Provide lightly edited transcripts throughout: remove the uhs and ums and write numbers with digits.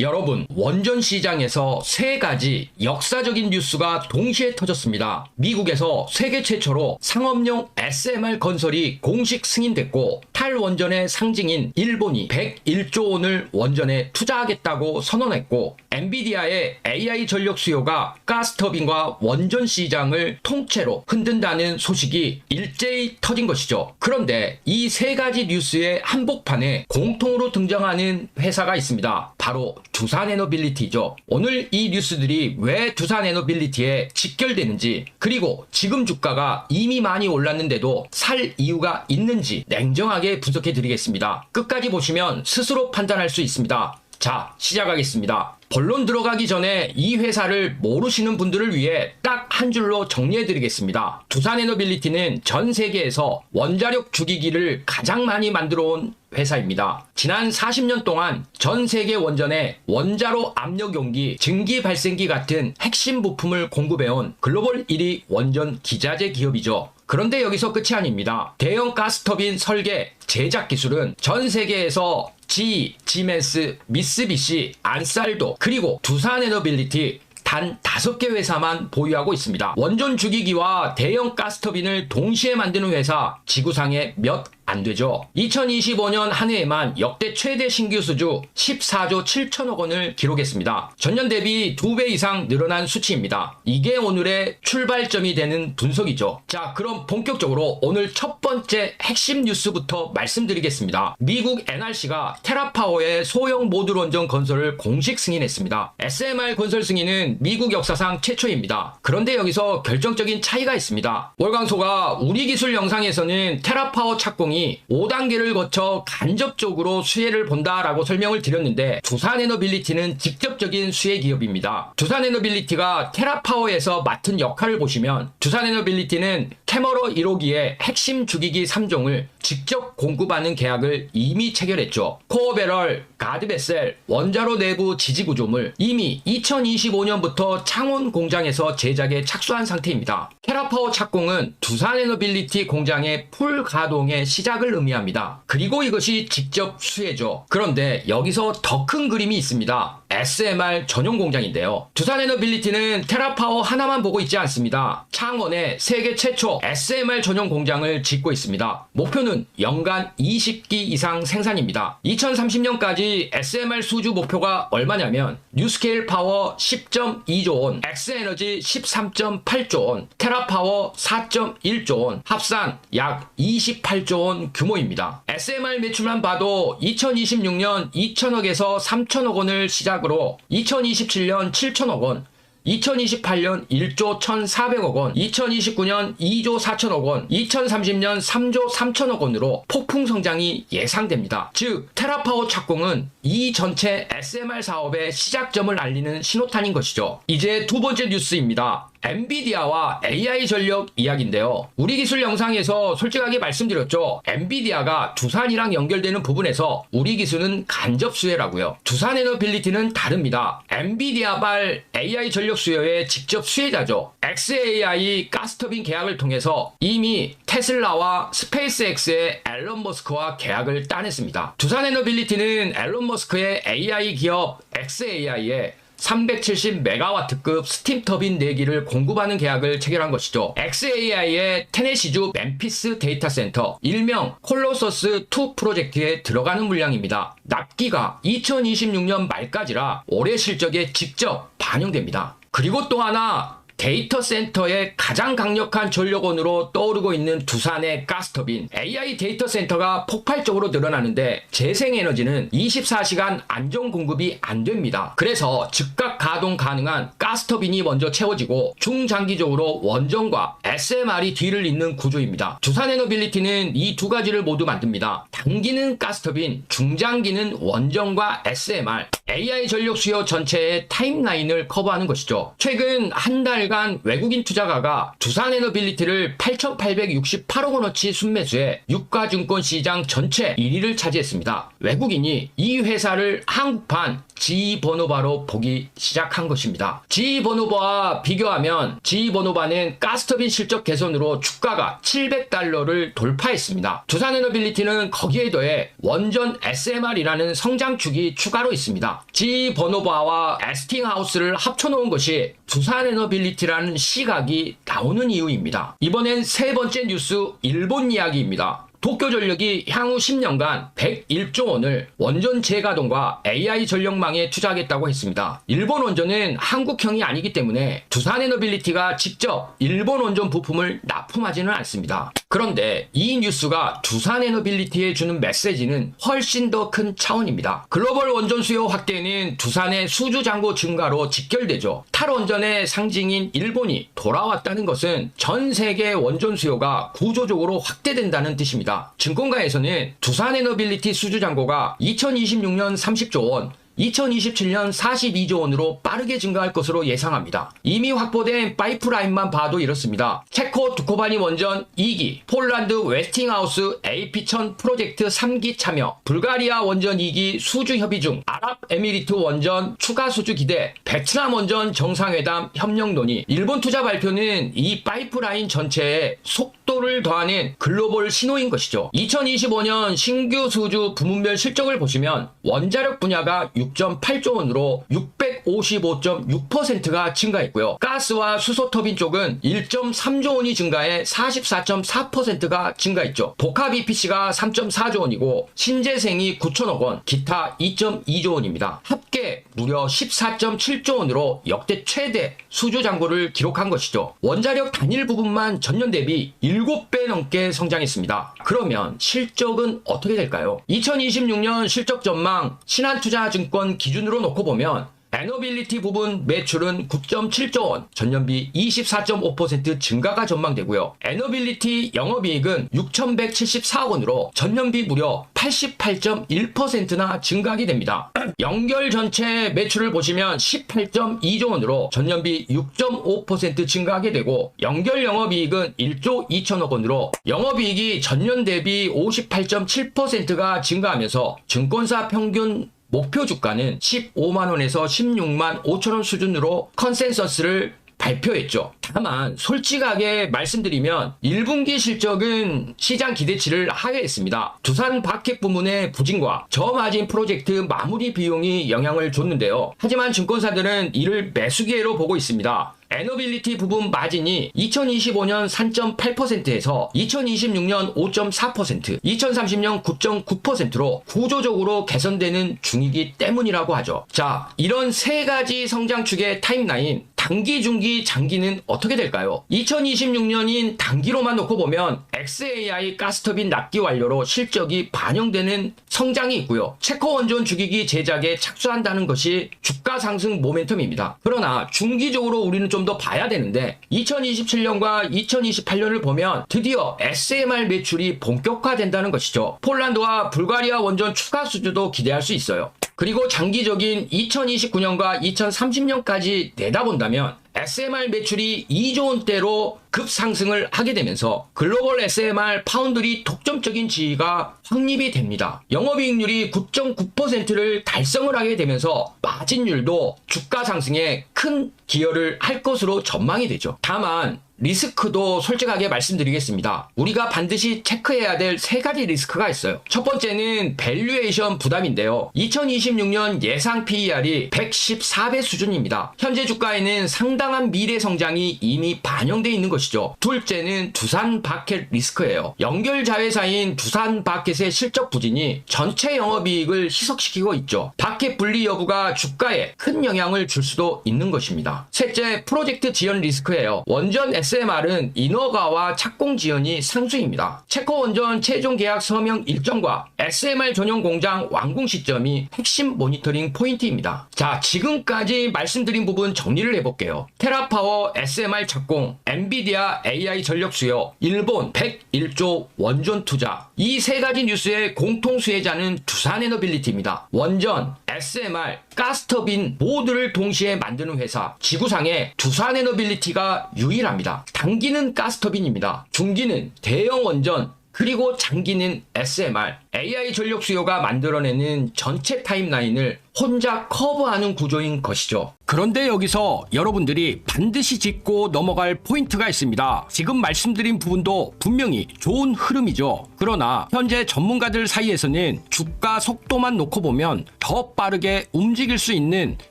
여러분, 원전 시장에서 세 가지 역사적인 뉴스가 동시에 터졌습니다. 미국에서 세계 최초로 상업용 SMR 건설이 공식 승인됐고, 탈원전의 상징인 일본이 101조 원을 원전에 투자하겠다고 선언했고, 엔비디아의 AI 전력 수요가 가스터빈과 원전 시장을 통째로 흔든다는 소식이 일제히 터진 것이죠. 그런데 이 세 가지 뉴스의 한복판에 공통으로 등장하는 회사가 있습니다. 바로 두산에너빌리티죠. 오늘 이 뉴스들이 왜 두산에너빌리티에 직결되는지, 그리고 지금 주가가 이미 많이 올랐는데도 살 이유가 있는지 냉정하게 분석해 드리겠습니다. 끝까지 보시면 스스로 판단할 수 있습니다. 자, 시작하겠습니다. 본론 들어가기 전에 이 회사를 모르시는 분들을 위해 딱 한 줄로 정리해 드리겠습니다. 두산에너빌리티는 전 세계에서 원자력 주기기를 가장 많이 만들어 온 회사입니다. 지난 40년 동안 전 세계 원전에 원자로 압력 용기, 증기 발생기 같은 핵심 부품을 공급해온 글로벌 1위 원전 기자재 기업이죠. 그런데 여기서 끝이 아닙니다. 대형 가스터빈 설계, 제작 기술은 전 세계에서 GE, 지멘스, 미쓰비시, 안살도, 그리고 두산에너빌리티 단 5개 회사만 보유하고 있습니다. 원전 주기기와 대형 가스터빈을 동시에 만드는 회사, 지구상에 몇 안 되죠. 2025년 한 해에만 역대 최대 신규 수주 14조 7천억 원을 기록했습니다. 전년 대비 2배 이상 늘어난 수치입니다. 이게 오늘의 출발점이 되는 분석이죠. 자, 그럼 본격적으로 오늘 첫 번째 핵심 뉴스부터 말씀드리겠습니다. 미국 NRC가 테라파워의 소형 모듈 원전 건설을 공식 승인했습니다. SMR 건설 승인은 미국 역사상 최초입니다. 그런데 여기서 결정적인 차이가 있습니다. 월광소가 우리 기술 영상에서는 테라파워 착공이 5단계를 거쳐 간접적으로 수혜를 본다라고 설명을 드렸는데, 두산에너빌리티는 직접적인 수혜 기업입니다. 두산에너빌리티가 테라파워에서 맡은 역할을 보시면, 두산에너빌리티는 캐머러 1호기의 핵심 주기기 3종을 직접 공급하는 계약을 이미 체결했죠. 코어배럴, 가드베셀, 원자로 내부 지지구조물 이미 2025년부터 창원 공장에서 제작에 착수한 상태입니다. 테라파워 착공은 두산에너빌리티 공장의 풀 가동의 시작을 의미합니다. 그리고 이것이 직접 수혜죠. 그런데 여기서 더 큰 그림이 있습니다. SMR 전용 공장인데요. 두산에너빌리티는 테라파워 하나만 보고 있지 않습니다. 창원에 세계 최초 SMR 전용 공장을 짓고 있습니다. 목표는 연간 20기 이상 생산입니다. 2030년까지 SMR 수주 목표가 얼마냐면 뉴스케일 파워 10.2조 원, 엑스에너지 13.8조 원, 테라파워 4.1조 원, 합산 약 28조 원 규모입니다. SMR 매출만 봐도 2026년 2천억에서 3천억 원을 시작으로 2027년 7천억 원, 2028년 1조 1,400억 원, 2029년 2조 4천억 원, 2030년 3조 3천억 원으로 폭풍 성장이 예상됩니다. 즉, 테라파워 착공은 이 전체 SMR 사업의 시작점을 알리는 신호탄인 것이죠. 이제 두 번째 뉴스입니다. 엔비디아와 AI 전력 이야기인데요. 우리 기술 영상에서 솔직하게 말씀드렸죠. 엔비디아가 두산이랑 연결되는 부분에서 우리 기술은 간접 수혜라고요. 두산에너빌리티는 다릅니다. 엔비디아발 AI 전력 수요의 직접 수혜자죠. xAI 가스터빈 계약을 통해서 이미 테슬라와 스페이스X의 앨런 머스크와 계약을 따냈습니다. 두산에너빌리티는 앨런 머스크의 AI 기업 xAI에 370메가와트급 스팀 터빈 4기를 공급하는 계약을 체결한 것이죠. xAI의 테네시주 멤피스 데이터 센터, 일명 콜로서스2 프로젝트에 들어가는 물량입니다. 납기가 2026년 말까지라 올해 실적에 직접 반영됩니다. 그리고 또 하나, 데이터 센터의 가장 강력한 전력원으로 떠오르고 있는 두산의 가스터빈, AI 데이터 센터가 폭발적으로 늘어나는데 재생에너지는 24시간 안정 공급이 안 됩니다. 그래서 즉각 가동 가능한 가스터빈이 먼저 채워지고 중장기적으로 원전과 SMR이 뒤를 잇는 구조입니다. 두산에너빌리티는 이 두 가지를 모두 만듭니다. 단기는 가스터빈, 중장기는 원전과 SMR, AI 전력 수요 전체의 타임라인을 커버하는 것이죠. 최근 한 달 달간 외국인 투자가가 두산에너빌리티를 8,868억 원어치 순매수해 유가증권 시장 전체 1위를 차지했습니다. 외국인이 이 회사를 한국판 지번호바로 보기 시작한 것입니다. 지번호바와 비교하면 지번호바는 가스터빈 실적 개선으로 주가가 700달러를 돌파했습니다. 두산에너빌리티는 거기에 더해 원전 SMR이라는 성장축이 추가로 있습니다. 지번호바와 에스팅하우스를 합쳐놓은 것이 두산에너빌리티라는 시각이 나오는 이유입니다. 이번엔 세 번째 뉴스, 일본 이야기입니다. 도쿄전력이 향후 10년간 101조 원을 원전 재가동과 AI 전력망에 투자하겠다고 했습니다. 일본 원전은 한국형이 아니기 때문에 두산에너빌리티가 직접 일본 원전 부품을 납품하지는 않습니다. 그런데 이 뉴스가 두산에너빌리티에 주는 메시지는 훨씬 더 큰 차원입니다. 글로벌 원전 수요 확대는 두산의 수주 잔고 증가로 직결되죠. 탈원전의 상징인 일본이 돌아왔다는 것은 전 세계 원전 수요가 구조적으로 확대된다는 뜻입니다. 증권가에서는 두산에너빌리티 수주 잔고가 2026년 30조 원, 2027년 42조 원으로 빠르게 증가할 것으로 예상합니다. 이미 확보된 파이프라인만 봐도 이렇습니다. 체코 두코바니 원전 2기, 폴란드 웨스팅하우스 AP1000 프로젝트 3기 참여, 불가리아 원전 2기 수주 협의 중, 아랍에미리트 원전 추가 수주 기대, 베트남 원전 정상회담 협력 논의. 일본 투자 발표는 이 파이프라인 전체에 속도를 더하는 글로벌 신호인 것이죠. 2025년 신규 수주 부문별 실적을 보시면 원자력 분야가 6.8조 원으로 655.6%가 증가했고요. 가스와 수소터빈 쪽은 1.3조 원이 증가해 44.4%가 증가했죠. 복합 EPC가 3.4조 원이고 신재생이 9천억 원, 기타 2.2조 원입니다. 합계 무려 14.7조 원으로 역대 최대 수주 잔고를 기록한 것이죠. 원자력 단일 부분만 전년 대비 7배 넘게 성장했습니다. 그러면 실적은 어떻게 될까요? 2026년 실적 전망 신한투자증권 기준으로 놓고 보면 에너빌리티 부분 매출은 9.7조 원, 전년비 24.5% 증가가 전망되고요. 에너빌리티 영업이익은 6,174억 원으로 전년비 무려 88.1%나 증가하게 됩니다. 연결 전체 매출을 보시면 18.2조 원으로 전년비 6.5% 증가하게 되고 연결 영업이익은 1조 2천억 원으로 영업이익이 전년 대비 58.7%가 증가하면서 증권사 평균 목표 주가는 15만원에서 16만 5천원 수준으로 컨센서스를 발표했죠. 다만 솔직하게 말씀드리면 1분기 실적은 시장 기대치를 하회했습니다. 두산 바켓 부문의 부진과 저마진 프로젝트 마무리 비용이 영향을 줬는데요. 하지만 증권사들은 이를 매수 기회로 보고 있습니다. 에너빌리티 부분 마진이 2025년 3.8%에서 2026년 5.4%, 2030년 9.9%로 구조적으로 개선되는 중이기 때문이라고 하죠. 자, 이런 세 가지 성장축의 타임라인, 단기, 중기, 장기는 어떻게 될까요? 2026년인 단기로만 놓고 보면 XAI 가스터빈 납기 완료로 실적이 반영되는 성장이 있고요. 체코 원전 주기기 제작에 착수한다는 것이 주가 상승 모멘텀입니다. 그러나 중기적으로 우리는 좀 더 봐야 되는데 2027년과 2028년을 보면 드디어 SMR 매출이 본격화된다는 것이죠. 폴란드와 불가리아 원전 추가 수주도 기대할 수 있어요. 그리고 장기적인 2029년과 2030년까지 내다본다면 SMR 매출이 2조 원대로 급상승을 하게 되면서 글로벌 SMR 파운드리 독점적인 지위가 확립이 됩니다. 영업이익률이 9.9%를 달성을 하게 되면서 마진율도 주가 상승에 큰 기여를 할 것으로 전망이 되죠. 다만 리스크도 솔직하게 말씀드리겠습니다. 우리가 반드시 체크해야 될 세 가지 리스크가 있어요. 첫 번째는 밸류에이션 부담인데요. 2026년 예상 PER이 114배 수준입니다. 현재 주가에는 상당한 미래 성장이 이미 반영되어 있는 것이죠. 둘째는 두산 바켓 리스크예요. 연결 자회사인 두산 바켓의 실적 부진이 전체 영업이익을 희석시키고 있죠. 바켓 분리 여부가 주가에 큰 영향을 줄 수도 있는 것입니다. 셋째, 프로젝트 지연 리스크예요. 원전 SMR은 인허가와 착공 지연이 상수입니다. 체코 원전 최종 계약 서명 일정과 SMR 전용 공장 완공 시점이 핵심 모니터링 포인트입니다. 자, 지금까지 말씀드린 부분 정리를 해볼게요. 테라파워 SMR 착공, 엔비디아 AI 전력 수요, 일본 101조 원전 투자, 이 세 가지 뉴스의 공통 수혜자는 두산에너빌리티입니다. 원전, SMR, 가스터빈 모두를 동시에 만드는 회사 지구상에 두산에너빌리티가 유일합니다. 단기는 가스터빈입니다. 중기는 대형 원전, 그리고 장기는 SMR, AI 전력 수요가 만들어내는 전체 타임라인을 혼자 커버하는 구조인 것이죠. 그런데 여기서 여러분들이 반드시 짚고 넘어갈 포인트가 있습니다. 지금 말씀드린 부분도 분명히 좋은 흐름이죠. 그러나 현재 전문가들 사이에서는 주가 속도만 놓고 보면 더 빠르게 움직일 수 있는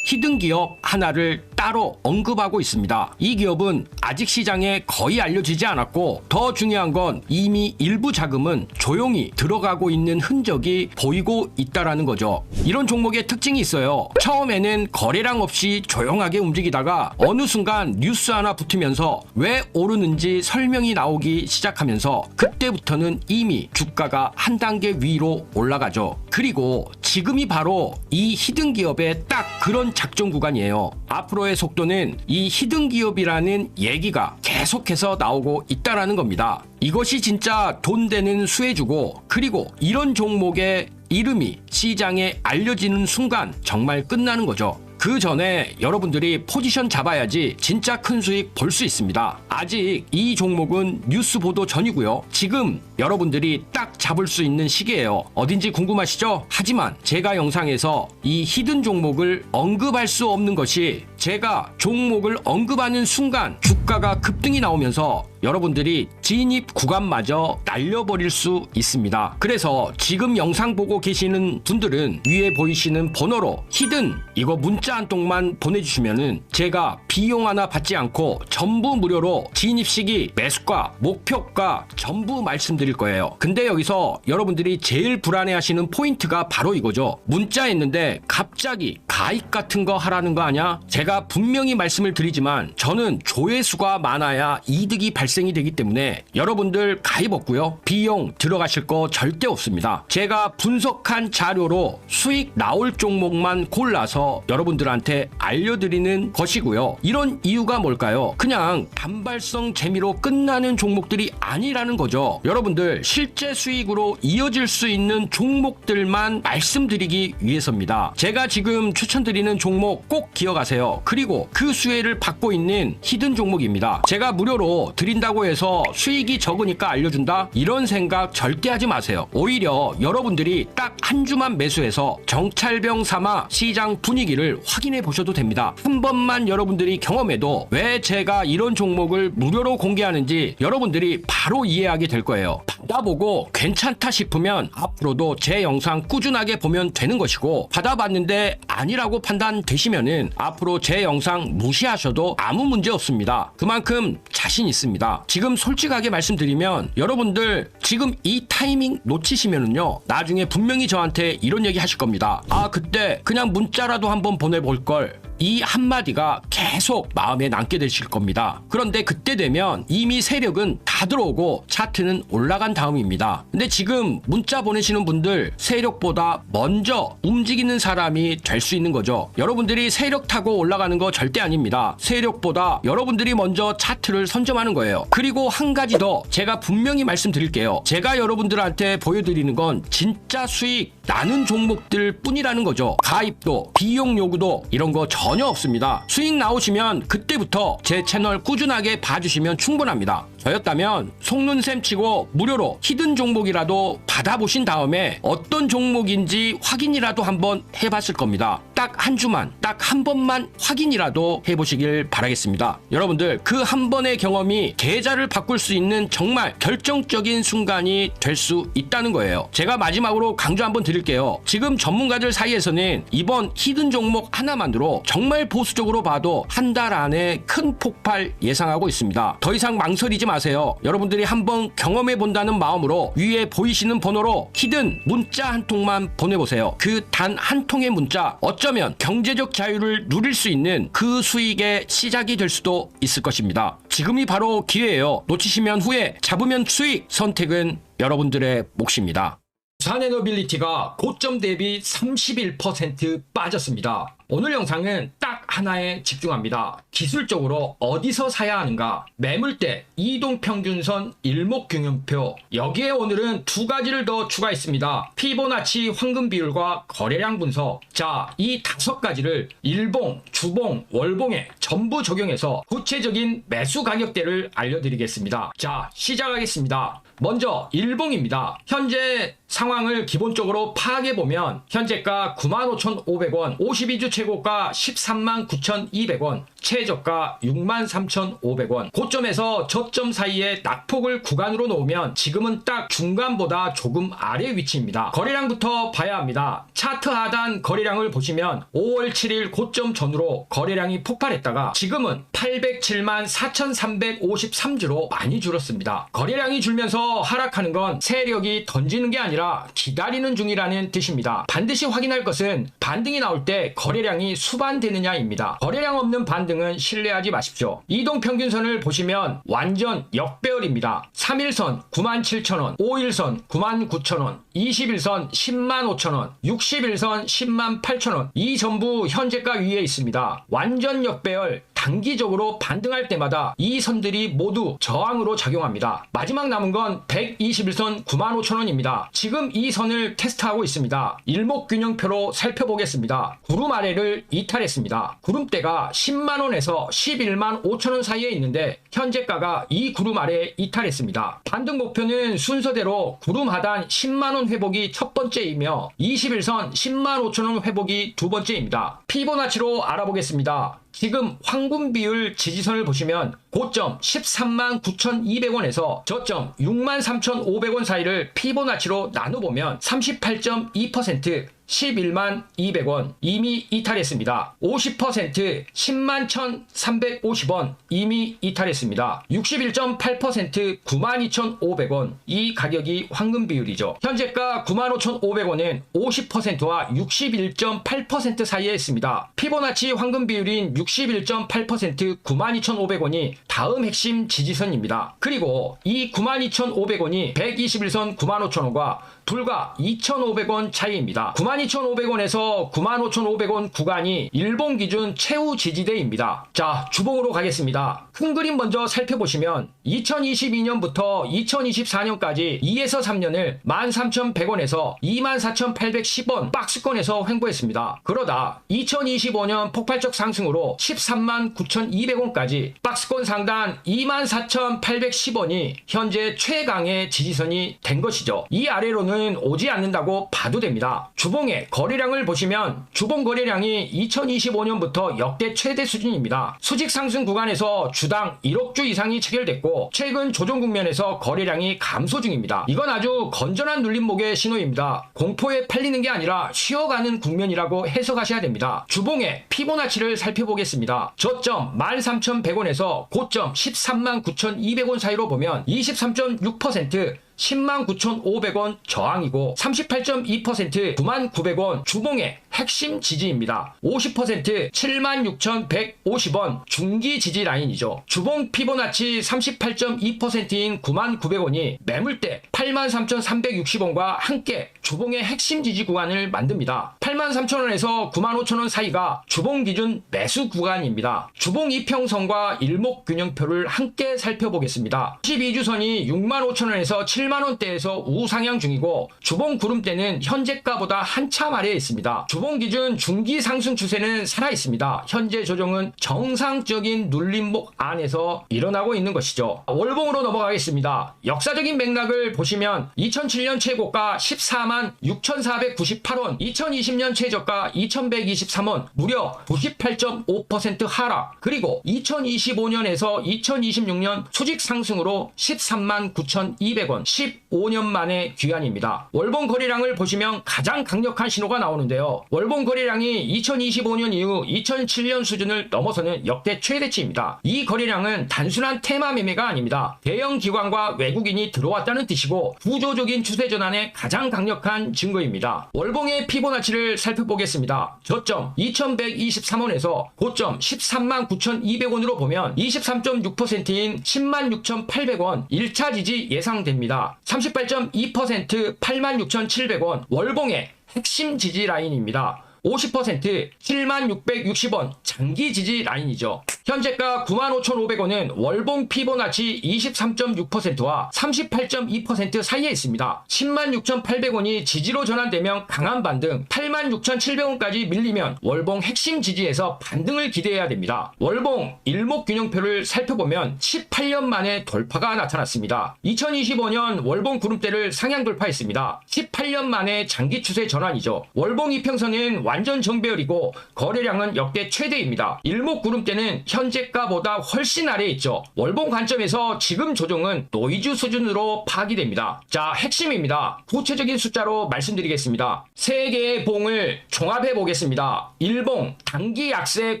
히든 기업 하나를 따로 언급하고 있습니다. 이 기업은 아직 시장에 거의 알려지지 않았고 더 중요한 건 이미 일부 자금은 조용히 들어가고 있는 흔적이 보이고 있다라는 거죠. 이런 종목의 특징이 있어요. 처음에는 거래량 없이 조용하게 움직이다가 어느 순간 뉴스 하나 붙으면서 왜 오르는지 설명이 나오기 시작하면서 그때부터는 이미 주가가 한 단계 위로 올라가죠. 그리고 지금이 바로 이 히든 기업의 딱 그런 작전 구간이에요. 앞으로의 속도는 이 히든 기업이라는 얘기가 계속해서 나오고 있다라는 겁니다. 이것이 진짜 돈 되는 수혜주고, 그리고 이런 종목의 이름이 시장에 알려지는 순간 정말 끝나는 거죠. 그 전에 여러분들이 포지션 잡아야지 진짜 큰 수익 볼 수 있습니다. 아직 이 종목은 뉴스 보도 전이고요. 지금 여러분들이 딱 잡을 수 있는 시기예요. 어딘지 궁금하시죠? 하지만 제가 영상에서 이 히든 종목을 언급할 수 없는 것이, 제가 종목을 언급하는 순간 주가가 급등이 나오면서 여러분들이 진입 구간마저 날려버릴 수 있습니다. 그래서 지금 영상 보고 계시는 분들은 위에 보이시는 번호로 히든 이거 문자 한 통만 보내주시면은 제가 비용 하나 받지 않고 전부 무료로 진입 시기, 매수가, 목표가 전부 말씀드릴 거예요. 근데 여기서 여러분들이 제일 불안해하시는 포인트가 바로 이거죠. 문자 했는데 갑자기 가입 같은 거 하라는 거 아냐? 제가 분명히 말씀을 드리지만 저는 조회수가 많아야 이득이 발생이 되기 때문에 여러분들 가입 없고요. 비용 들어가실 거 절대 없습니다. 제가 분석한 자료로 수익 나올 종목만 골라서 여러분들한테 알려드리는 것이고요. 이런 이유가 뭘까요? 그냥 단발성 재미로 끝나는 종목들이 아니라는 거죠. 여러분들 실제 수익으로 이어질 수 있는 종목들만 말씀드리기 위해서입니다. 제가 지금 추천드리는 종목 꼭 기억하세요. 그리고 그 수혜를 받고 있는 히든 종목입니다. 제가 무료로 드린다고 해서 수익이 적으니까 알려준다? 이런 생각 절대 하지 마세요. 오히려 여러분들이 딱 한 주만 매수해서 정찰병 삼아 시장 분위기를 확인해 보셔도 됩니다. 한 번만 여러분들이 경험해도 왜 제가 이런 종목을 무료로 공개하는지 여러분들이 바로 이해하게 될 거예요. 받아보고 괜찮다 싶으면 앞으로도 제 영상 꾸준하게 보면 되는 것이고, 받아봤는데 아니라고 판단되시면은 앞으로 제 영상 무시하셔도 아무 문제 없습니다. 그만큼 자신 있습니다. 지금 솔직하게 말씀드리면 여러분들 지금 이 타이밍 놓치시면은요, 나중에 분명히 저한테 이런 얘기 하실 겁니다. 아, 그때 그냥 문자라도 한번 보내볼 걸. 이 한마디가 계속 마음에 남게 되실 겁니다. 그런데 그때 되면 이미 세력은 다 들어오고 차트는 올라간 다음입니다. 근데 지금 문자 보내시는 분들 세력보다 먼저 움직이는 사람이 될 수 있는 거죠. 여러분들이 세력 타고 올라가는 거 절대 아닙니다. 세력보다 여러분들이 먼저 차트를 선점하는 거예요. 그리고 한 가지 더 제가 분명히 말씀드릴게요. 제가 여러분들한테 보여드리는 건 진짜 수익 나는 종목들 뿐이라는 거죠. 가입도, 비용 요구도 이런 거 전혀 없습니다. 수익 나오시면 그때부터 제 채널 꾸준하게 봐주시면 충분합니다. 저였다면 속눈샘 치고 무료로 히든 종목이라도 받아보신 다음에 어떤 종목인지 확인이라도 한번 해봤을 겁니다. 딱 한 주만, 딱 한 번만 확인이라도 해보시길 바라겠습니다. 여러분들 그 한 번의 경험이 계좌를 바꿀 수 있는 정말 결정적인 순간이 될 수 있다는 거예요. 제가 마지막으로 강조 한번 드릴게요. 지금 전문가들 사이에서는 이번 히든 종목 하나만으로 정말 보수적으로 봐도 한 달 안에 큰 폭발 예상하고 있습니다. 더 이상 망설이지 마세요. 여러분들이 한번 경험해 본다는 마음으로 위에 보이시는 번호로 히든 문자 한 통만 보내보세요. 그 단 한 통의 문자, 어쩌면 경제적 자유를 누릴 수 있는 그 수익의 시작이 될 수도 있을 것입니다. 지금이 바로 기회예요. 놓치시면 후회, 잡으면 수익. 선택은 여러분들의 몫입니다. 두산에너빌리티가 고점 대비 31% 빠졌습니다. 오늘 영상은 딱 하나에 집중합니다. 기술적으로 어디서 사야 하는가? 매물대, 이동평균선, 일목균형표. 여기에 오늘은 두 가지를 더 추가했습니다. 피보나치 황금 비율과 거래량 분석. 자, 이 5가지를 일봉, 주봉, 월봉에 전부 적용해서 구체적인 매수 가격대를 알려드리겠습니다. 자, 시작하겠습니다. 먼저 일봉입니다. 현재 상황을 기본적으로 파악해보면 현재가 95,500원, 52주 최고가 139,200원, 최저가 63,500원. 고점에서 저점 사이에 낙폭을 구간으로 놓으면 지금은 딱 중간보다 조금 아래 위치입니다. 거래량부터 봐야 합니다. 차트 하단 거래량을 보시면 5월 7일 고점 전후로 거래량이 폭발했다가 지금은 807만 4,353주로 많이 줄었습니다. 거래량이 줄면서 하락하는 건 세력이 던지는 게 아니라 기다리는 중이라는 뜻입니다. 반드시 확인할 것은 반등이 나올 때 거래량이 수반되느냐입니다. 거래량 없는 반등은 신뢰하지 마십시오. 이동평균선을 보시면 완전 역배열입니다. 3일선 97,000원, 5일선 99,000원, 20일선 105,000원, 60일선 108,000원. 이 전부 현재가 위에 있습니다. 완전 역배열. 단기적으로 반등할 때마다 이 선들이 모두 저항으로 작용합니다. 마지막 남은 건 121선 95,000원입니다. 지금 이 선을 테스트하고 있습니다. 일목균형표로 살펴보겠습니다. 구름 아래를 이탈했습니다. 구름대가 10만원에서 11만 5천원 사이에 있는데 현재가가 이 구름 아래에 이탈했습니다. 반등 목표는 순서대로 구름 하단 10만원 회복이 첫 번째이며 21선 10만 5천원 회복이 두 번째입니다. 피보나치로 알아보겠습니다. 지금 황금 비율 지지선을 보시면 고점 13만 9,200원에서 저점 63,500원 사이를 피보나치로 나눠보면 38.2%, 11만 200원 이미 이탈했습니다. 50% 10만 1,350원 이미 이탈했습니다. 61.8% 92,500원 이 가격이 황금 비율이죠. 현재가 95,500원은 50%와 61.8% 사이에 있습니다. 피보나치 황금 비율인 61.8% 92,500원이 다음 핵심 지지선입니다. 그리고 이 92,500원이 121선 95,000원과 불과 2,500원 차이입니다. 92,500원에서 95,500원 구간이 일본 기준 최후 지지대입니다. 자, 주봉으로 가겠습니다. 큰 그림 먼저 살펴보시면 2022년부터 2024년까지 2에서 3년을 13,100원에서 24,810원 박스권에서 횡보했습니다. 그러다 2025년 폭발적 상승으로 13만 9,200원까지 박스권 상단 24,810원이 현재 최강의 지지선이 된 것이죠. 이 아래로는 오지 않는다고 봐도 됩니다. 주봉의 거래량을 보시면 주봉 거래량이 2025년부터 역대 최대 수준입니다. 수직 상승 구간에서 주당 1억 주 이상이 체결됐고 최근 조정 국면에서 거래량이 감소 중입니다. 이건 아주 건전한 눌림목의 신호입니다. 공포에 팔리는 게 아니라 쉬어가는 국면이라고 해석하셔야 됩니다. 주봉의 피보나치를 살펴보겠습니다. 저점 13,100원에서 고점 13만 9,200원 사이로 보면 23.6% 10만 9,500원 저항이고 38.2% 9,900원 주봉의 핵심 지지입니다. 50% 76,150원 중기 지지 라인이죠. 주봉 피보나치 38.2%인 9,900원이 매물대 83,360원과 함께 주봉의 핵심 지지 구간을 만듭니다. 83,000원에서 95,000원 사이가 주봉 기준 매수 구간입니다. 주봉 이평선과 일목균형표를 함께 살펴보겠습니다. 12주선이 65,000원에서 7만원대에서 우상향 중이고 주봉 구름대는 현재가보다 한참 아래에 있습니다. 주봉 기준 중기 상승 추세는 살아있습니다. 현재 조정은 정상적인 눌림목 안에서 일어나고 있는 것이죠. 월봉으로 넘어가겠습니다. 역사적인 맥락을 보시면 2007년 최고가 14만 6,498원, 2020년 최저가 2,123원, 무려 98.5% 하락, 그리고 2025년에서 2026년 수직 상승으로 13만 9,200원, 15년 만의 귀환입니다. 월봉 거래량을 보시면 가장 강력한 신호가 나오는데요. 월봉 거래량이 2025년 이후 2007년 수준을 넘어서는 역대 최대치입니다. 이 거래량은 단순한 테마 매매가 아닙니다. 대형 기관과 외국인이 들어왔다는 뜻이고 구조적인 추세 전환의 가장 강력한 증거입니다. 월봉의 피보나치를 살펴보겠습니다. 저점 2123원에서 고점 13만 9,200원으로 보면 23.6%인 106,800원 1차 지지 예상됩니다. 38.2% 86,700원 월봉의 핵심 지지 라인입니다. 50% 7660원 장기 지지 라인이죠. 현재가 95,500원은 월봉 피보나치 23.6%와 38.2% 사이에 있습니다. 106,800원이 지지로 전환되면 강한 반등, 86,700원까지 밀리면 월봉 핵심 지지에서 반등을 기대해야 됩니다. 월봉 일목균형표를 살펴보면 18년 만에 돌파가 나타났습니다. 2025년 월봉 구름대를 상향 돌파했습니다. 18년 만에 장기 추세 전환이죠. 월봉 이평선은 완전 정배열이고 거래량은 역대 최대입니다. 일목구름대는 현재가보다 훨씬 아래에 있죠. 월봉 관점에서 지금 조정은 노이즈 수준으로 파기됩니다. 자, 핵심입니다. 구체적인 숫자로 말씀드리겠습니다. 세 개의 봉을 종합해 보겠습니다. 일봉 단기 약세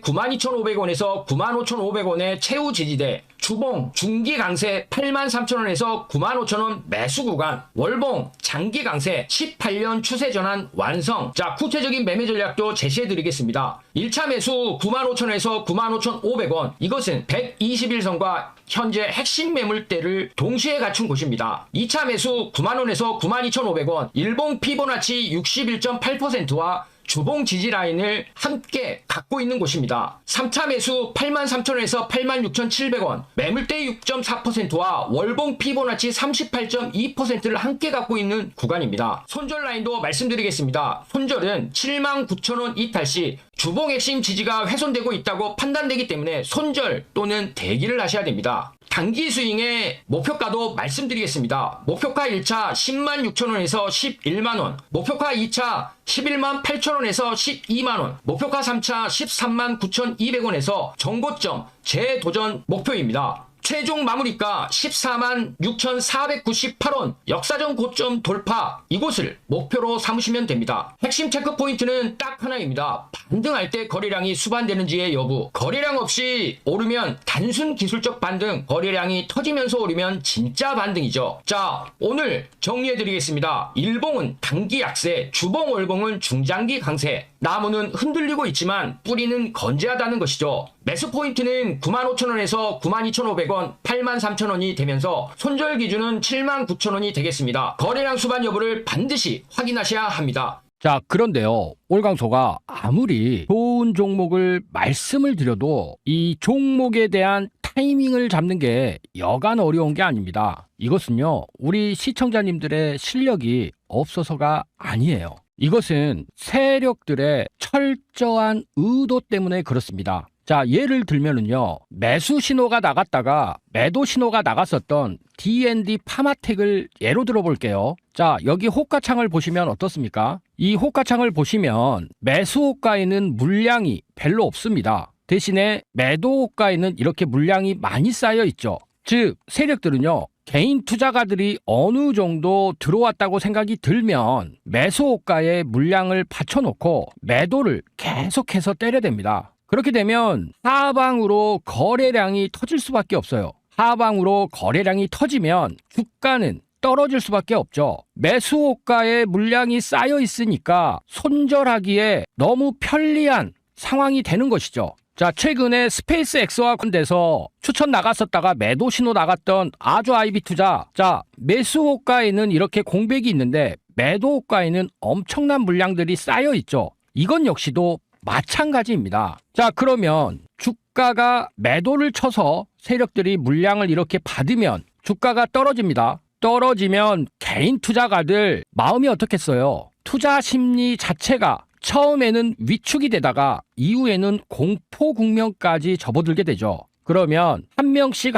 92,500원에서 95,500원의 최후 지지대, 주봉 중기 강세 83,000원에서 95,000원 매수 구간, 월봉 장기 강세 18년 추세 전환 완성. 자, 구체적인 매매 전략도 제시해 드리겠습니다. 1차 매수 95,000원에서 95,500원, 이것은 121선과 현재 핵심 매물대를 동시에 갖춘 곳입니다. 2차 매수 90,000원에서 92,500원, 일봉 피보나치 61.8%와 주봉 지지 라인을 함께 갖고 있는 곳입니다. 3차 매수 83,000원에서 86,700원, 매물대 6.4%와 월봉 피보나치 38.2%를 함께 갖고 있는 구간입니다. 손절 라인도 말씀드리겠습니다. 손절은 79,000원 이탈 시 주봉 핵심 지지가 훼손되고 있다고 판단되기 때문에 손절 또는 대기를 하셔야 됩니다. 단기 스윙의 목표가도 말씀드리겠습니다. 목표가 1차 106,000원에서 11만원, 목표가 2차 118,000원에서 12만원, 목표가 3차 139,200원에서 정고점 재도전 목표입니다. 최종 마무리가 146,498원 역사적 고점 돌파, 이곳을 목표로 삼으시면 됩니다. 핵심 체크 포인트는 딱 하나입니다. 반등할 때 거래량이 수반되는지의 여부. 거래량 없이 오르면 단순 기술적 반등, 거래량이 터지면서 오르면 진짜 반등이죠. 자, 오늘 정리해 드리겠습니다. 일봉은 단기 약세, 주봉 월봉은 중장기 강세. 나무는 흔들리고 있지만 뿌리는 건재하다는 것이죠. 매수 포인트는 95,000원에서 92,500원, 83,000원이 되면서 손절 기준은 79,000원이 되겠습니다. 거래량 수반 여부를 반드시 확인하셔야 합니다. 자, 그런데요, 올강소가 아무리 좋은 종목을 말씀을 드려도 이 종목에 대한 타이밍을 잡는 게 여간 어려운 게 아닙니다. 이것은요, 우리 시청자님들의 실력이 없어서가 아니에요. 이것은 세력들의 철저한 의도 때문에 그렇습니다. 자, 예를 들면은요, 매수 신호가 나갔다가 매도 신호가 나갔었던 D&D 파마텍을 예로 들어볼게요. 자, 여기 호가창을 보시면 어떻습니까? 이 호가창을 보시면 매수 호가에는 물량이 별로 없습니다. 대신에 매도 호가에는 이렇게 물량이 많이 쌓여 있죠. 즉, 세력들은요, 개인 투자가들이 어느 정도 들어왔다고 생각이 들면 매수 호가에 물량을 받쳐놓고 매도를 계속해서 때려댑니다. 그렇게 되면 하방으로 거래량이 터질 수밖에 없어요. 하방으로 거래량이 터지면 주가는 떨어질 수밖에 없죠. 매수 호가에 물량이 쌓여 있으니까 손절하기에 너무 편리한 상황이 되는 것이죠. 자, 최근에 스페이스X와 건대서 추천 나갔었다가 매도 신호 나갔던 아주 아이비 투자. 자, 매수 호가에는 이렇게 공백이 있는데 매도 호가에는 엄청난 물량들이 쌓여 있죠. 이건 역시도 마찬가지입니다. 자, 그러면 주가가 매도를 쳐서 세력들이 물량을 이렇게 받으면 주가가 떨어집니다. 떨어지면 개인 투자가들 마음이 어떻겠어요? 투자 심리 자체가 처음에는 위축이 되다가 이후에는 공포 국면까지 접어들게 되죠. 그러면 한 명씩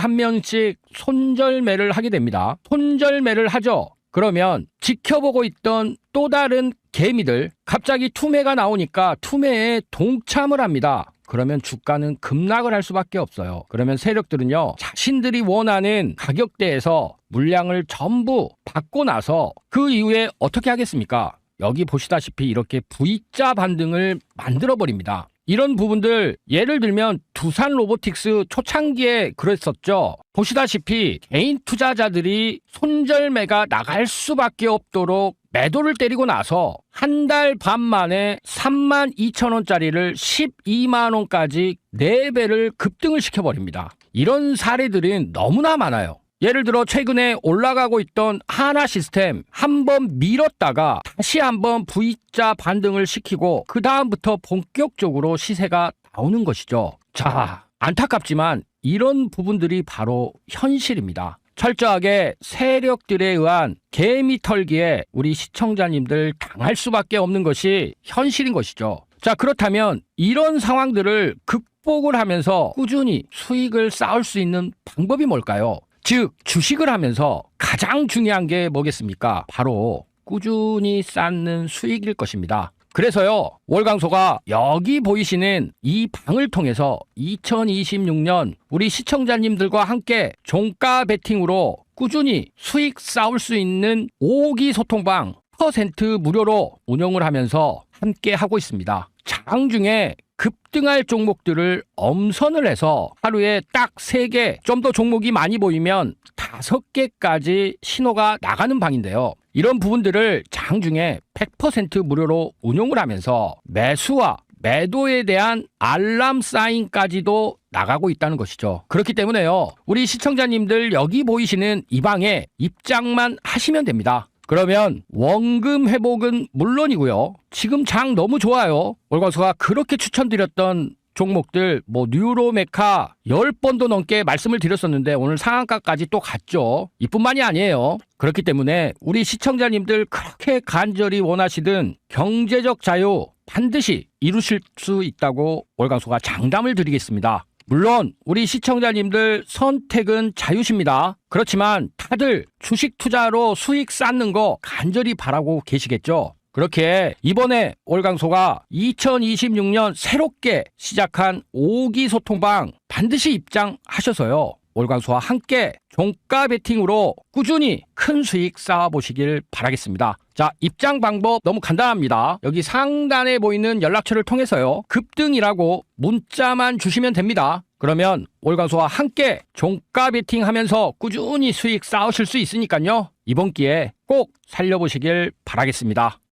손절매를 하게 됩니다. 손절매를 하죠. 그러면 지켜보고 있던 또 다른 개미들 갑자기 투매가 나오니까 투매에 동참을 합니다. 그러면 주가는 급락을 할 수밖에 없어요. 그러면 세력들은요, 자신들이 원하는 가격대에서 물량을 전부 받고 나서 그 이후에 어떻게 하겠습니까? 여기 보시다시피 이렇게 V자 반등을 만들어 버립니다. 이런 부분들 예를 들면 두산 로보틱스 초창기에 그랬었죠. 보시다시피 개인 투자자들이 손절매가 나갈 수밖에 없도록 매도를 때리고 나서 한 달 반 만에 32,000원짜리를 12만원까지 4배를 급등을 시켜버립니다. 이런 사례들은 너무나 많아요. 예를 들어 최근에 올라가고 있던 하나시스템 한번 밀었다가 다시 한번 V자 반등을 시키고 그 다음부터 본격적으로 시세가 나오는 것이죠. 자, 안타깝지만 이런 부분들이 바로 현실입니다. 철저하게 세력들에 의한 개미 털기에 우리 시청자님들 당할 수밖에 없는 것이 현실인 것이죠. 자, 그렇다면 이런 상황들을 극복을 하면서 꾸준히 수익을 쌓을 수 있는 방법이 뭘까요? 즉, 주식을 하면서 가장 중요한 게 뭐겠습니까? 바로 꾸준히 쌓는 수익일 것입니다. 그래서요, 월광소가 여기 보이시는 이 방을 통해서 2026년 우리 시청자님들과 함께 종가 베팅으로 꾸준히 수익 쌓을 수 있는 5기 소통방 % 무료로 운영을 하면서 함께 하고 있습니다. 장중에 급등할 종목들을 엄선을 해서 하루에 딱 3개, 좀 더 종목이 많이 보이면 5개까지 신호가 나가는 방인데요. 이런 부분들을 장중에 100% 무료로 운용을 하면서 매수와 매도에 대한 알람 사인까지도 나가고 있다는 것이죠. 그렇기 때문에요, 우리 시청자님들 여기 보이시는 이 방에 입장만 하시면 됩니다. 그러면 원금 회복은 물론이고요. 지금 장 너무 좋아요. 월광소가 그렇게 추천드렸던 종목들 뉴로메카 10번도 넘게 말씀을 드렸었는데 오늘 상한가까지 또 갔죠. 이뿐만이 아니에요. 그렇기 때문에 우리 시청자님들 그렇게 간절히 원하시던 경제적 자유 반드시 이루실 수 있다고 월광소가 장담을 드리겠습니다. 물론 우리 시청자님들 선택은 자유십니다. 그렇지만 다들 주식 투자로 수익 쌓는 거 간절히 바라고 계시겠죠. 그렇게 이번에 월광소가 2026년 새롭게 시작한 5기 소통방 반드시 입장하셔서요, 월광소와 함께 종가 베팅으로 꾸준히 큰 수익 쌓아보시길 바라겠습니다. 자, 입장 방법 너무 간단합니다. 여기 상단에 보이는 연락처를 통해서요, 급등이라고 문자만 주시면 됩니다. 그러면 월광소와 함께 종가 베팅하면서 꾸준히 수익 쌓으실 수 있으니까요, 이번 기회에 꼭 살려보시길 바라겠습니다.